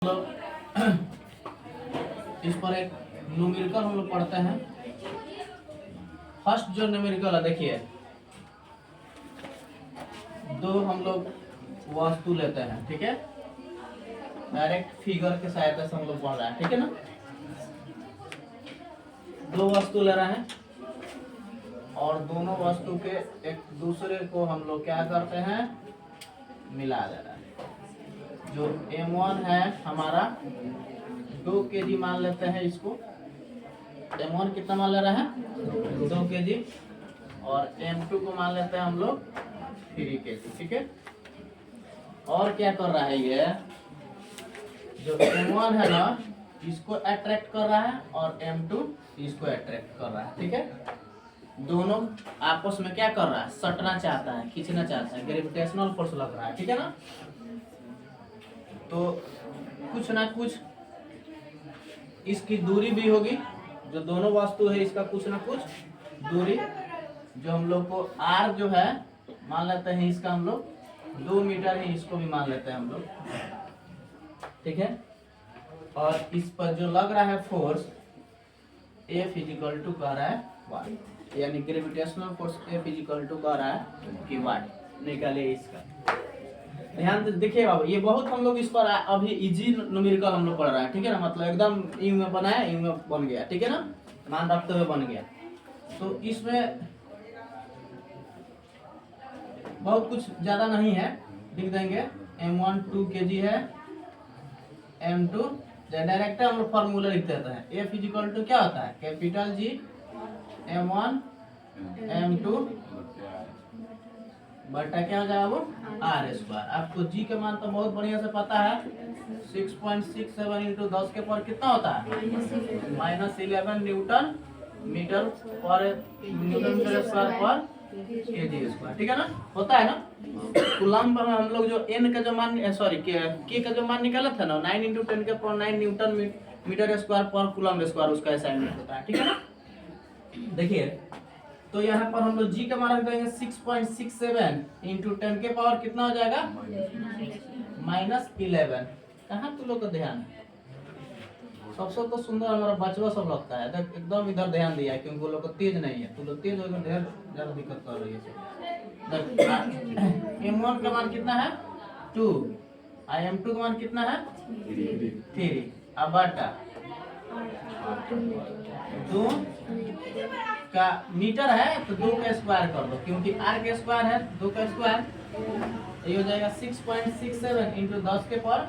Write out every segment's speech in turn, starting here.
लोग इस पर एक न्यूमेरिकल हम लोग पढ़ते हैं। फर्स्ट जो न्यूमेरिकल है, देखिए दो हम लोग वस्तु लेते हैं, ठीक है। डायरेक्ट फिगर के सहायता से हम लोग पढ़ रहे हैं, ठीक है ना। दो वस्तु ले रहे हैं और दोनों वस्तु के एक दूसरे को हम लोग क्या करते हैं, मिला दे रहे हैं। जो M1 है हमारा 2 kg मान लेते हैं इसको। M1 कितना मान ले रहा है, 2 kg, और M2 को मान लेते हैं हम लोग 3 kg, ठीक है। और क्या कर रहा है, ये जो M1 है ना इसको अट्रैक्ट कर रहा है और M2 इसको अट्रैक्ट कर रहा है, ठीक है। दोनों आपस में क्या कर रहा है, सटना चाहता है, खींचना चाहता है, ग्रेविटेशनल फोर्स लग रहा है, ठीक है ना। तो कुछ ना कुछ इसकी दूरी भी होगी, जो दोनों वस्तु है इसका कुछ ना कुछ दूरी, जो हम लोग को R जो है मान लेते हैं इसका हम लोग 2 मीटर है, इसको भी मान लेते हैं हम लोग, ठीक है। और इस पर जो लग रहा है फोर्स F इजिकल टू कह रहा है वाट, यानी gravitational force F is equal to कह रहा है कि वाट। निकालिए इसका, ध्यान देखिए बाबू, ये बहुत हम लोग इस पर अभी इजी न्यूमेरिकल हम लोग पढ़ रहे हैं, ठीक है ना। मतलब एकदम यू में बनाया, यू में बन गया, ठीक है ना, मान रखते हुए बन गया। तो इसमें बहुत कुछ ज्यादा नहीं है, लिख देंगे M1 2 kg है, M2 डायरेक्ट हम लोग फॉर्मूला लिख देते हैं। F इजिकल टू क्या होता है, कैपिटल G M1 M2 बटा क्या हो जाएगा वो R स्क्वायर। आपको G के मान तो बहुत बढ़िया से पता है, 6.67 इंटू 10 के पावर कितना होता है, -11 न्यूटन मीटर पर न्यूटन मीटर स्क्वायर पर केजी स्क्वायर, ठीक है ना, होता है ना। कूलम्ब में हम लोग जो n का जो मान, सॉरी k का जो मान निकाला था ना, 9 इंटू 10 के पावर 9 न्यूटन मीटर स्क्वायर पर कूलम्ब स्क्वायर, उसका असाइनमेंट होता है, ठीक है ना। देखिए तो यहाँ पर हम लोग G का मान रख देंगे 6.67 इंटू 10 के पावर कितना हो जाएगा, -11। कहाँ तुम लोग का ध्यान है, सबसे तो सुंदर हमारा बचवा सब लगता है, देख एकदम इधर ध्यान दिया है, क्योंकि वो लोग को तेज नहीं है, तो लोग तेज होकर ढेर ज्यादा दिक्कत कर रही है। M1 का मान कितना है 2, M2 का मान कितना है 3, अब बटा 2 का मीटर है तो 2 का स्क्वायर कर दो, क्योंकि R का स्क्वायर है 2 का स्क्वायर, ये हो जाएगा 6.67 इंटू 10 के पावर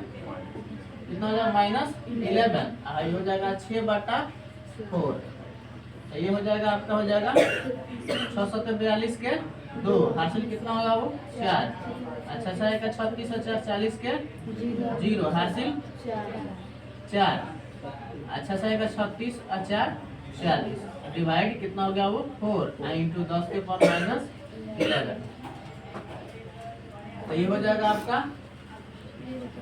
कितना हो जाएगा -11, ये हो जाएगा 6/4, ये हो जाएगा आपका, हो जाएगा 642 के 2, हासिल कितना होगा वो 4, अच्छा 6 का 36 और 4 40 के 0, हासिल 4, अच्छा 6 का 36 और 4 40, डिवाइड कितना हो गया वो 4 इंटू 10 के पावर -11, तो ये हो जाएगा आपका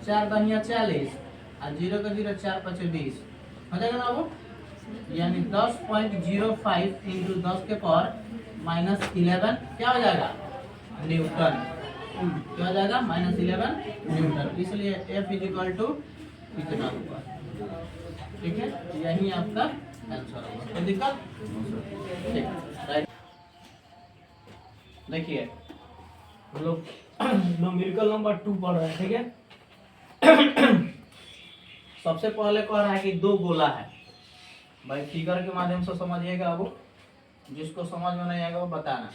4 दनिया 40 और 0 का 0 4 5 20 हो जाएगा ना वो, यानी 10.05 इंटू 10 के पावर -11 क्या हो जाएगा न्यूटन, क्या हो जाएगा -11 न्यूटन, इसलिए F इजिकल टू इतना होगा, ठीक है। यही आपका आंसर होगा, कोई दिक्कत ठीक, राइट। देखिए हम लोग न्यूमेरिकल नंबर 2 पढ़ रहे हैं, ठीक है। सबसे पहले कह रहा है कि 2 गोला है, भाई फिगर के माध्यम से समझिएगा, वो जिसको समझ में नहीं आएगा वो बताना।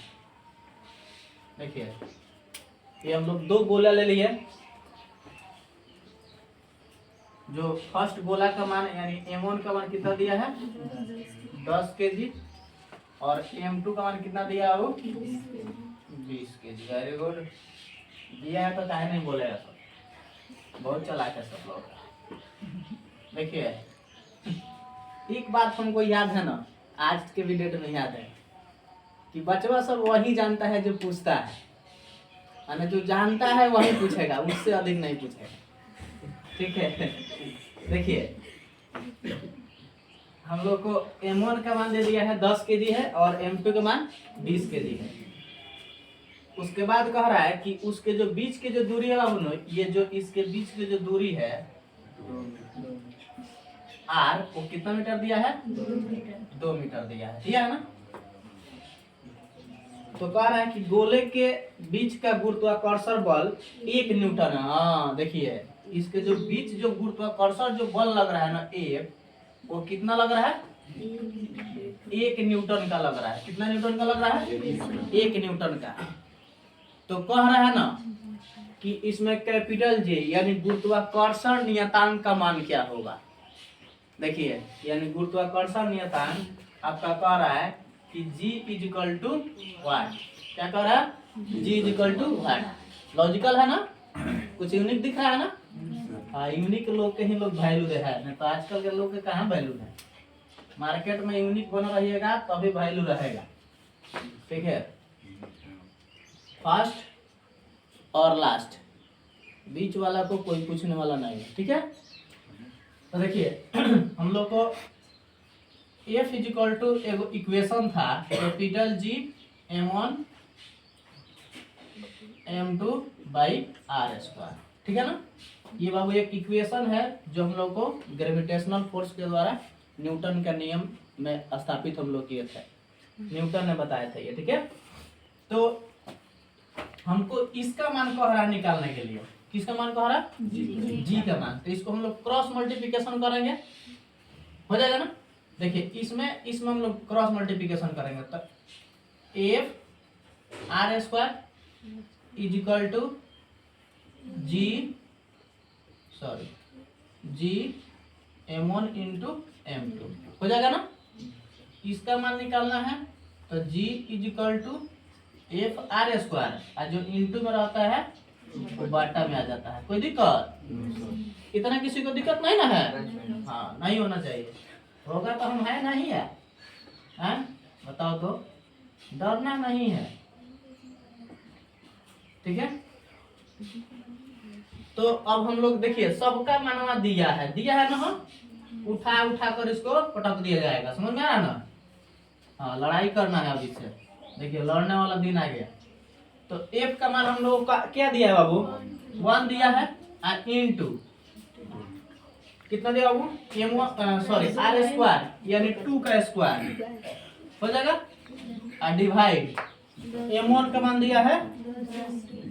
देखिए ये हम लोग 2 गोला ले लिए, जो फर्स्ट गोला का मान यानी M1 का मान कितना दिया है 10 kg, और M2 का मान कितना दिया है वो 20 kg। वेरी गुड, दिया है तो काहे नहीं बोलेगा, सब बहुत चालाक है सब लोग। देखिए एक बात हमको याद है ना, आज के भी डेट में याद है कि बचवा सब वही जानता है जो पूछता है, यानी जो जानता है वही पूछेगा, उससे अधिक नहीं पूछेगा, ठीक है। देखिए हम लोग को M1 का मान दे दिया है 10 kg है, और M2 का मान 20 kg है। उसके बाद कह रहा है कि उसके जो बीच के जो दूरी है, ये जो इसके बीच की जो दूरी है आर को कितना मीटर दिया है? 2 मीटर दिया है ना। तो कह रहा है कि गोले के बीच का गुरुत्वाकर्षण बल 1 न्यूटन है। हाँ देखिए, इसके जो बीच जो गुरुत्वाकर्षण जो बल लग रहा है ना एक, वो कितना लग रहा है? 1 न्यूटन का लग रहा है। कितना न्यूटन का लग रहा है? 1 न्यूटन का। तो कह रहा है ना कि इसमें कैपिटल जे यानी गुरुत्वाकर्षण नियतांक का मान क्या होगा। देखिए, यानी गुरुत्वाकर्षण नियतांक आपका कह रहा है कि G इजिकल टू वाट। क्या कह रहा है? G is equal to what. Logical है ना? कुछ यूनिक दिख रहा है ना? हाँ, यूनिक लोग के ही लोग वैल्यू दे है, नहीं तो आजकल के लोग के कहाँ वैल्यू है। मार्केट में यूनिक बना रहिएगा तभी वैल्यू रहेगा। ठीक है, फर्स्ट और लास्ट, बीच वाला को कोई पूछने वाला नहीं है। ठीक है, तो देखिए हम लोग को F इजिकल टू एगो इक्वेशन था, capital G m1 m2 by r square. ठीक है ना। ये बाबू एक इक्वेशन है जो हम लोग को ग्रेविटेशनल फोर्स के द्वारा न्यूटन का नियम में स्थापित हम लोग किए थे, न्यूटन ने बताए थे ये। ठीक है, तो हमको इसका मान कह रहा निकालने के लिए, किसका मान कह रहा? जी का मान। तो इसको हम लोग क्रॉस मल्टीप्लिकेशन करेंगे, हो जाएगा ना। देखिए इसमें हम लोग क्रॉस मल्टीप्लिकेशन करेंगे तो f r square is equal to g m1 into m2 हो जाएगा ना। इसका मान निकालना है तो G is equal to f r square, और जो इंटू में रहता है वो बाटा में आ जाता है। कोई दिक्कत? इतना किसी को दिक्कत नहीं ना है? हाँ, नहीं होना चाहिए। होगा तो हम है नहीं है, हैं? बताओ तो, डरना नहीं है। ठीक है, तो अब हम लोग देखिए सबका मानवा दिया है ना। उठा कर इसको पटक दिया जाएगा, समझ में आ रहा ना। हाँ, लड़ाई करना है अब इससे। देखिए लड़ने वाला दिन आ गया। तो F का मान हम लोग का क्या दिया है बाबू? 1 दिया है, और इंटू कितना दिया बाबू? m1 आर स्क्वायर यानी 2 का स्क्वायर हो जाएगा, और डिवाइड m1 का मान दिया है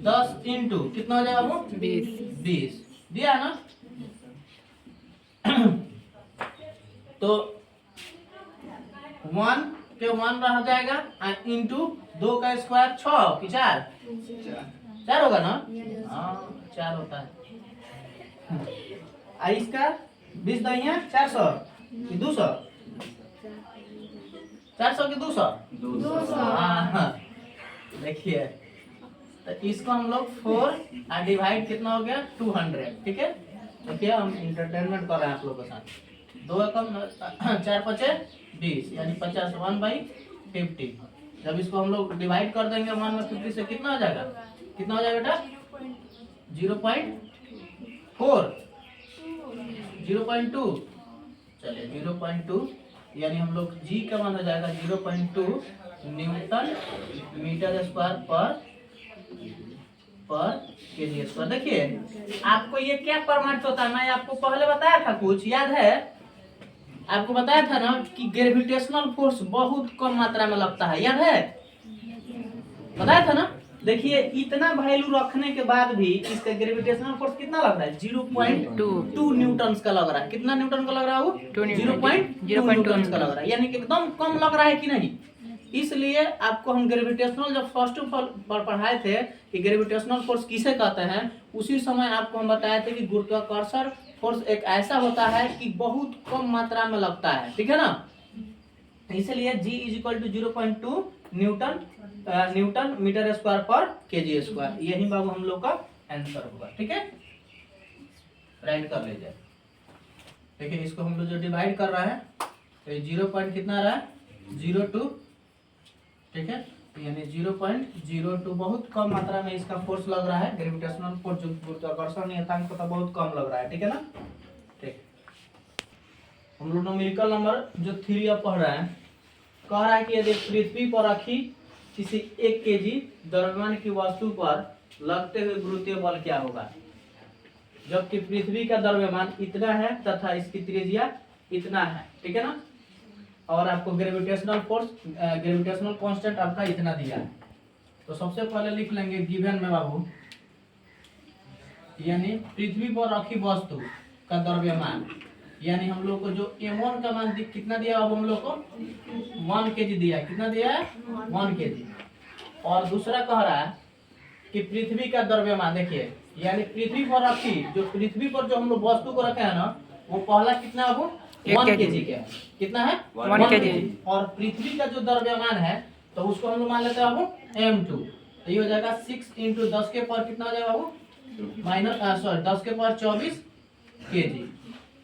10 इंटू कितना हो जाएगा बाबू? 20 दिया ना। तो 1 के 1 रह जाएगा, और इंटू 2 का स्क्वायर 6 कि 4 होगा ना। हाँ 4 होता है। इसका 20 दहिया 400 कि 200? 400 कि 200? हाँ, देखिए तो इसको हम लोग 4 और डिवाइड कितना हो गया? 200। ठीक है, देखिए हम इंटरटेनमेंट कर रहे हैं आप लोगों के साथ। 2 कम 4 5 20 यानी 50 1/50। जब इसको हम लोग डिवाइड कर देंगे 1 में 50 से कितना हो जाएगा? कितना हो जाएगा बेटा? 0.4 0.2। चलिए 0.2 यानी हम लोग G का मान हो जाएगा 0.2 न्यूटन मीटर स्क्वायर पर केजी स्क्वायर। देखिए आपको ये क्या प्रमाणित होता है, मैं आपको पहले बताया था, कुछ याद है? आपको बताया था ना कि ग्रेविटेशनल फोर्स बहुत कम मात्रा में लगता है, याद है? बताया था ना। देखिए इतना वैल्यू रखने के बाद भी इसका ग्रेविटेशनल फोर्स कितना लग रहा है? 0.2 न्यूटन का लग रहा है। कितना न्यूटन का लग रहा है वो? 0.2 न्यूटन का लग रहा है, यानी कि एकदम कम लग रहा है कि नहीं। इसलिए आपको हम ग्रेविटेशनल जब फर्स्ट पर पढ़ाए थे कि ग्रेविटेशनल फोर्स किसे कहते हैं, उसी समय आपको हम बताए थे कि गुरुत्वाकर्षण फोर्स एक ऐसा होता है कि बहुत कम मात्रा में लगता है। ठीक है ना। इसलिए G is equal to 0.2 newton meter square पर केजी स्क्वायर, यही बाबू हम लोग का आंसर होगा। ठीक है, राइट कर लीजिए। देखिए इसको हम लोग जो डिवाइड कर रहा है तो 0 पॉइंट कितना रहा है? 0.2। ठीक है, यानी 0.02 बहुत कम मात्रा में इसका फोर्स लग रहा है। ग्रेविटेशनल फोर्स जो गुरुत्वाकर्षण नियतांक का बहुत कम लग रहा है। ठीक है ना। ठीक, हम लोग न्यूमेरिकल नंबर जो 3 अब पढ़ रहे हैं, कह रहा है कि यदि पृथ्वी पर रखी किसी 1 केजी द्रव्यमान की वस्तु पर लगते हुए गुरुत्वीय बल क्या होगा। जबकि पृथ्वी का द्रव्यमान इतना है तथा इसकी त्रिज्या इतना है, ठीक है ना। और आपको ग्रेविटेशनल फोर्स, ग्रेविटेशनल कांस्टेंट आपका इतना दिया है। तो सबसे पहले लिख लेंगे गिवन में बाबू, यानी पृथ्वी पर रखी वस्तु का द्रव्यमान, यानी हम लोग को जो m1 का मान कितना दिया, अब हम लोग को 1 kg दिया है। कितना दिया है? 1 kg। और दूसरा कह रहा है कि पृथ्वी का द्रव्यमान, देखिए यानी पृथ्वी पर रखी, जो पृथ्वी पर जो हम लोग वस्तु को रखे हैं ना, वो पहला कितना है, वो 1 kg का है। कितना है? 1 kg। और पृथ्वी का जो द्रव्यमान है तो उसको हम लोग मान लेते हैं वो m2। तो ये हो जाएगा 6 × 10 के पावर कितना हो जाएगा वो माइनस 10 के पावर 24 kg।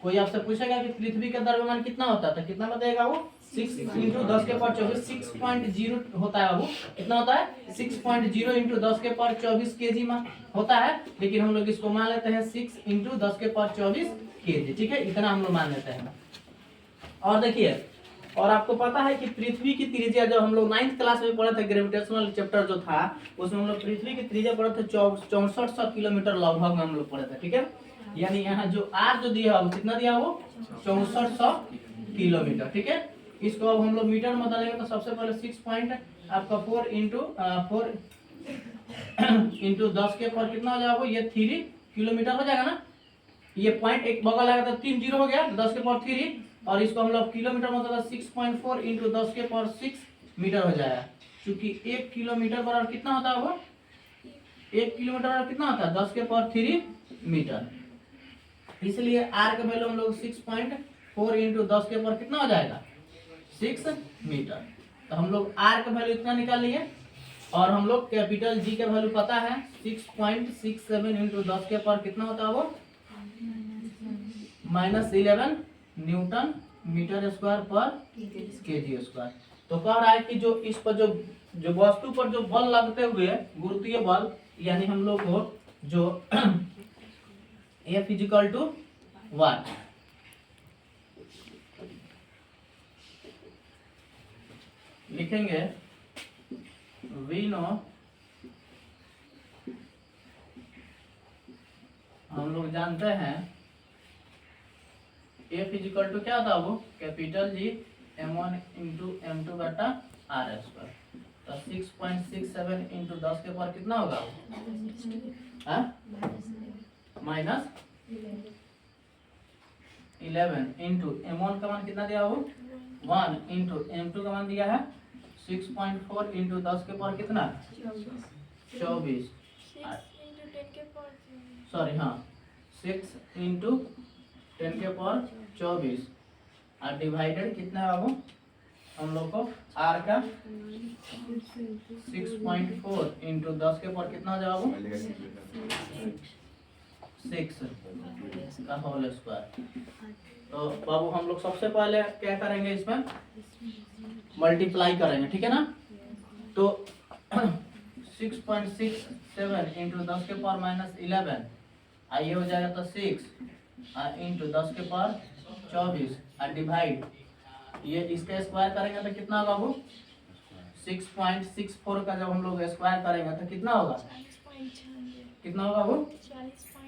कोई आपसे पूछेगा कि पृथ्वी का द्रव्यमान कितना होता है तो कितना बताएगा वो 6 × 10 के पावर 24, 6.0 होता है। वो कितना होता है? 6.0 × 10 के पावर 24 kg में होता है, लेकिन हम लोग इसको मान लेते हैं 6 × 10 के पावर 24 kg, ठीक है, इतना हम लोग मान लेते हैं। और देखिए, और आपको पता है कि पृथ्वी की त्रिज्या, जब हम लोग 9th क्लास में पढ़े थे, ग्रेविटेशनल चैप्टर जो था, उसमें हम लोग पृथ्वी की त्रिज्या पढ़े थे 6400 किलोमीटर लगभग में हम लोग पढ़े थे, ठीक है। यानी यहाँ जो आर जो दिया वो कितना दिया, वो 6400 किलोमीटर, ठीक है। इसको अब हम लोग मीटर में बदलेंगे तो सबसे पहले 6 पॉइंट आपका 4 इंटू 10 के पर कितना हो जाएगा, वो ये 3 किलोमीटर हो जाएगा ना। ये पॉइंट एक बगल आएगा तो 3 0 हो गया, 10 के पावर 3, और इसको हम लोग किलोमीटर मतलब 6.4 × 10 के पावर 6 मीटर हो जाएगा। क्योंकि 1 किलोमीटर बराबर कितना होता है, वो 1 किलोमीटर बराबर कितना होता है, 10 के पावर 3 मीटर। इसलिए आर का वैल्यू हम लोग 6.4 × 10 के पावर कितना हो जाएगा, 6 मीटर। तो हम लोग आर का वैल्यू इतना निकाल लिए, और हम लोग कैपिटल जी का वैल्यू पता है 6.67 × 10 के पावर कितना होता है, वो -11 न्यूटन मीटर स्क्वायर पर केजी स्क्वायर। तो कह रहा है कि जो इस पर जो वस्तु पर जो बल लगते हुए गुरुत्वीय बल, यानी हम लोग को जो F = what, लिखेंगे वी नो, हम लोग जानते हैं F = क्या था, वो कैपिटल जी m1 × m2 बटा r²। तो 6.67 × 10 के पावर कितना होगा, -11 इंटू m1 का मान कितना दिया, वो 1 इंटू m2 का मान दिया है 6.4 × 10 के पावर कितना, 24, सॉरी हाँ 6 × 10 के पावर 24, और डिवाइडेड कितना है बाबू, हम लोग को आर का 6.4 × 10 के पावर कितना हो जाएगा, वो 6 का होल स्क्वायर। तो बाबू हम लोग सबसे पहले क्या करेंगे, इसमें मल्टीप्लाई करेंगे, ठीक है ना। तो 6.67 × 10 के पावर -11, आइए हो जाएगा तो 6 इंटू 10 के पावर 24 और डिवाइड, ये इसका स्क्वायर करेंगे तो कितना होगा, वो 6.64 का जब हम लोग स्क्वायर करेंगे तो कितना होगा, कितना होगा, वो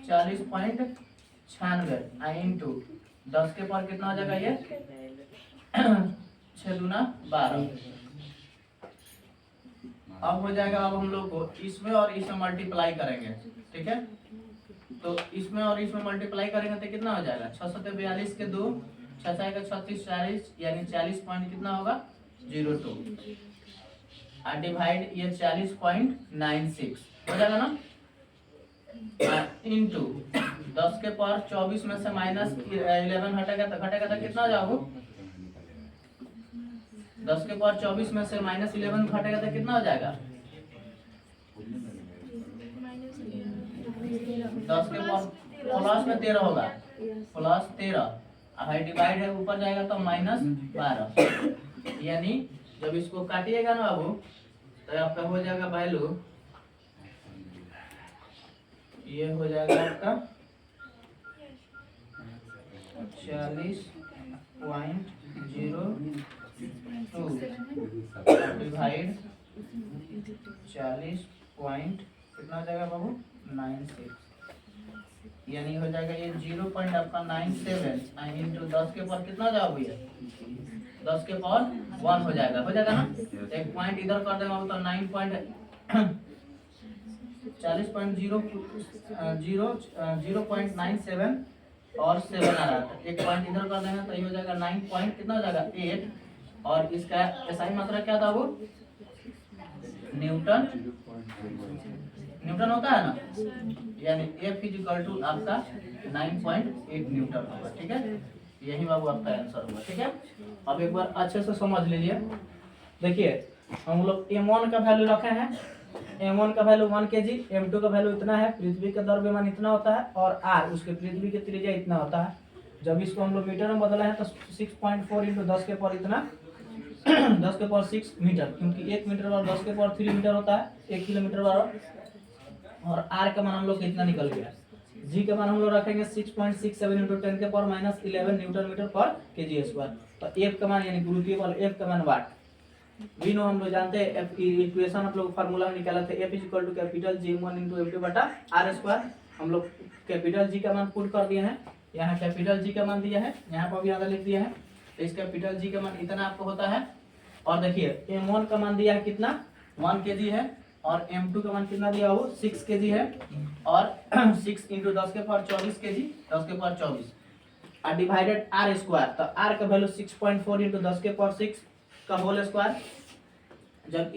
40.96 इंटू 10 के पावर कितना हो जाएगा, ये 6 दूना 12। अब हो जाएगा, अब हम लोग को इसमें और इसमें मल्टीप्लाई करेंगे, ठीक है। तो इसमें और इसमें मल्टीप्लाई करेंगे तो कितना हो जाएगा, 642 के 2, 6 का 36, 40, यानी 40 पॉइंट कितना होगा, 02, और डिवाइड ये 40.96 हो जाएगा ना, इंटू 10 के पावर 24 में से -11 हटेगा तो कितना हो जाएगा, 10 के पावर 24 में से -11 घटेगा तो कितना हो जाएगा, 10 के पावर प्लस में 13 होगा, +13, हाई डिवाइड है ऊपर जाएगा तो -12, यानी जब इसको काटिएगा ना बाबू तो आपका हो जाएगा वैल्यू, ये हो जाएगा आपका 40.02 डिवाइड 40 पॉइंट कितना हो जाएगा बाबू, 96, यानी हो जाएगा ये 0.97 इंटू 10 के पावर कितना जाओ भैया 10 के पावर 1 हो जाएगा ना। एक पॉइंट इधर कर देंगे तो 0.97 और 7 आ रहा था। एक पॉइंट इधर कर देंगे तो ये हो जाएगा 9 पॉइंट कितना हो जाएगा 8 और इसका एसआई मात्रा क्या था वो न्यूटन होता है ना, यानी F इक्वल टू आपका 9.8 न्यूटन होगा। ठीक है, यही बाबू आपका आंसर होगा। ठीक है, अब एक बार अच्छे से समझ लीजिए। देखिए हम लोग m1 का वैल्यू रखे हैं, m1 का वैल्यू 1 kg, m2 का वैल्यू इतना है, पृथ्वी का द्रव्यमान इतना होता है और r उसके पृथ्वी की त्रिज्या इतना होता है। जब इसको हम लोग मीटर में बदला है तो 6.4 इंटू 10 के पावर इतना 10 के पावर 6 मीटर, क्योंकि 1 मीटर बराबर 10 के पावर 3 मीटर होता है, 1 किलोमीटर बराबर। और r का मान हम लोग कितना निकल गया, g का मान हम लोग रखेंगे 6.67 इंटू 10 के पावर -11 न्यूटन मीटर पर केजी स्क्वायर। तो f का मान यानी गुरुत्वीय बल f का मान वाट। वी नो हम लोग जानते हैं f की इक्वेशन आप लोग फार्मूला में निकाला था, F equal to capital G1 into M2 बटा R स्क्वायर। हम लोग कैपिटल G का मान पुट कर दिए हैं, यहाँ कैपिटल G का मान दिया है, यहाँ पर भी आधा लिख दिया है। तो इस कैपिटल G का मान इतना आपको होता है। और देखिए M1 का मान दिया है कितना 1 kg है और M2 का मान कितना दिया हो 6 kg है और 6 इंटू 10 के पावर 24 kg 10 के पावर 24 और डिवाइडेड R स्क्वायर। तो R का वैल्यू 6.4 इंटू 10 के पावर 6 का होल स्क्वायर। जब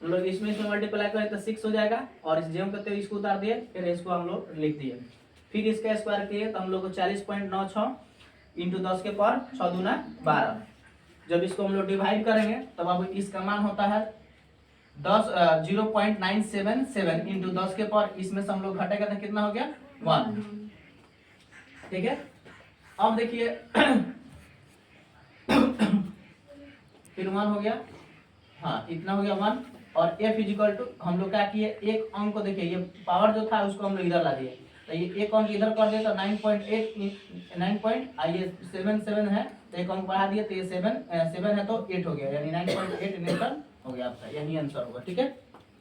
हम लोग इसमें मल्टीप्लाई करें तो 6 हो जाएगा और इस जेम करते हुए इसको उतार दिए, फिर इसको हम लोग लिख दिए, फिर इसका स्क्वायर किए तो हम लोग को 40.96 इंटू 10 के पावर 6 दूना 12। जब इसको हम लोग डिवाइड करेंगे तब अब इसका मान होता है 0.977 इंटू 10 के पावर, इसमें से हम लोग घटेगा तो कितना हो गया 1। ठीक है, अब देखिए फिर 1 हो गया, हाँ इतना हो गया 1। और F इक्वल टू हम लोग क्या किए, एक अंक को देखिए, ये पावर जो था उसको हम लोग इधर ला दिए, तो ये एक अंक इधर कर दिए तो 9.7 है, तो एक अंक बढ़ा दिए तो ये 7 है तो 8 हो गया, यानी 9.8 न्यूटन हो गया आपका, यही आंसर होगा। ठीक है।